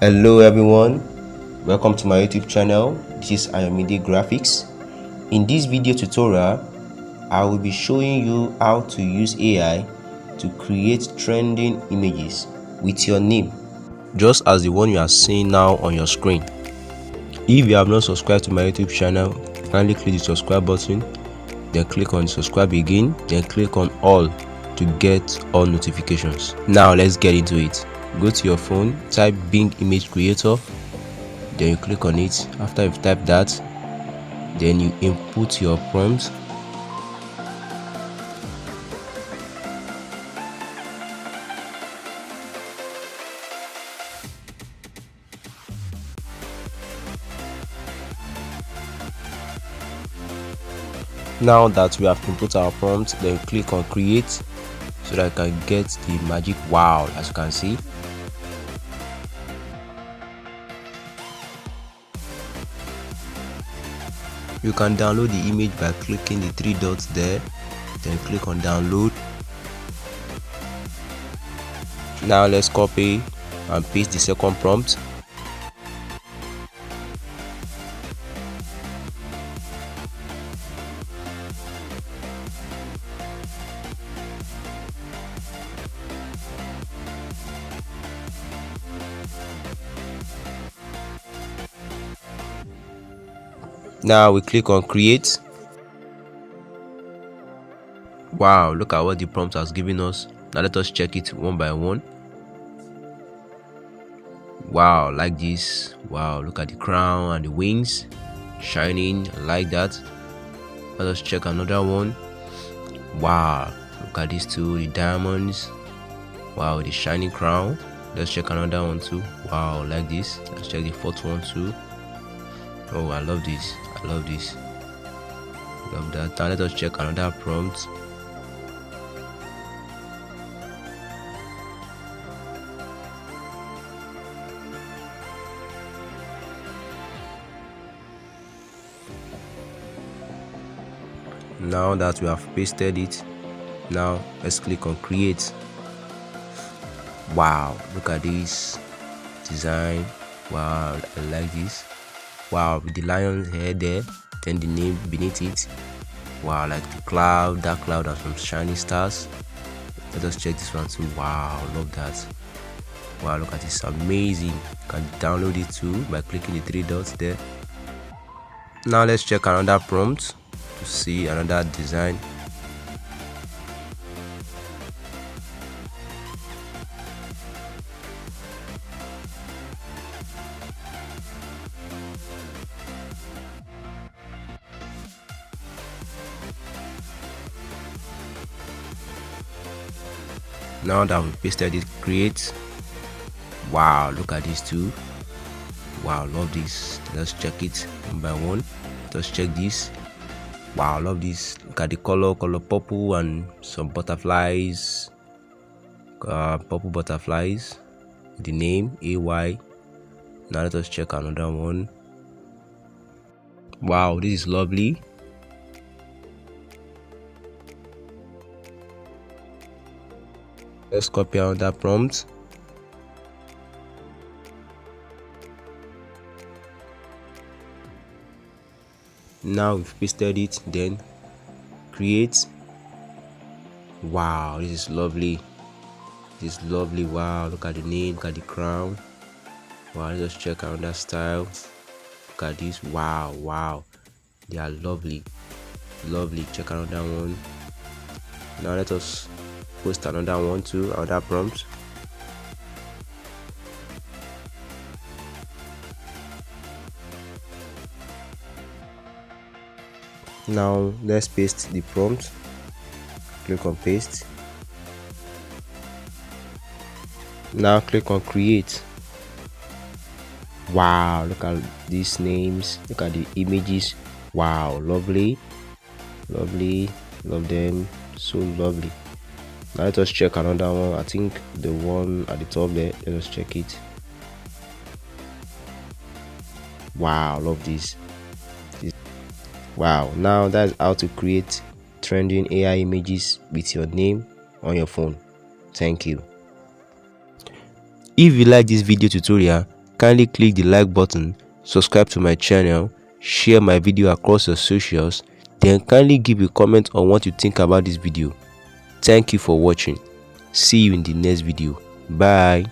Hello everyone, welcome to my YouTube channel. This is Ayomide Graphics. In this video tutorial, I will be showing you how to use AI to create trending images with your name, just as the one you are seeing now on your screen. If you have not subscribed to my YouTube channel, kindly click the subscribe button, then click on subscribe again, then click on all to get all notifications. Now let's get into it. Go to your phone, type Bing Image Creator, then you click on it. After you've typed that, then you input your prompt. Now that we have input our prompt, then click on create so that I can get the magic wow. As you can see, you can download the image by clicking the three dots there, then click on download. Now let's copy and paste the second prompt. Now we click on create. Wow, look at what the prompt has given us. Now let us check it one by one. Wow, like this. Wow, look at the crown and the wings shining like that. Let us check another one. Wow, look at these two, the diamonds. Wow, the shining crown. Let's check another one too. Wow, like this. Let's check the fourth one too. Oh, I love this. I love this. Love that. Now let us check another prompt. Now that we have pasted it, now let's click on create. Wow, look at this design. Wow, I like this. Wow, with the lion's head there, then the name beneath it. Wow, like the cloud, that cloud and some shiny stars. Let us check this one too. Wow, love that. Wow, look at this, amazing. You can download it too by clicking the three dots there. Now let's check another prompt to see another design. Now that we pasted it, create. Wow, look at these two. Wow, love this. Let's check it one by one. Let's check this. Wow, love this. Look at the color purple and some butterflies. Purple butterflies. The name AY. Now let us check another one. Wow, this is lovely. Let's copy another prompt. Now we've pasted it, then create. Wow, this is lovely. This is lovely. Wow, look at the name, look at the crown. Wow, let's check another style. Look at this. Wow, wow, they are lovely. Lovely. Check another one. Now let us post another one too, another prompt. Now let's paste the prompt. Click on paste. Now click on create. Wow, look at these names, look at the images. Wow, lovely, lovely, love them, so lovely. Now let us check another one. I think the one at the top there, let us check it. Wow, love this. Wow, now that's how to create trending AI images with your name on your phone. Thank you. If you like this video tutorial, kindly click the like button, subscribe to my channel, share my video across your socials, then kindly give a comment on what you think about this video. Thank you for watching. See you in the next video. Bye.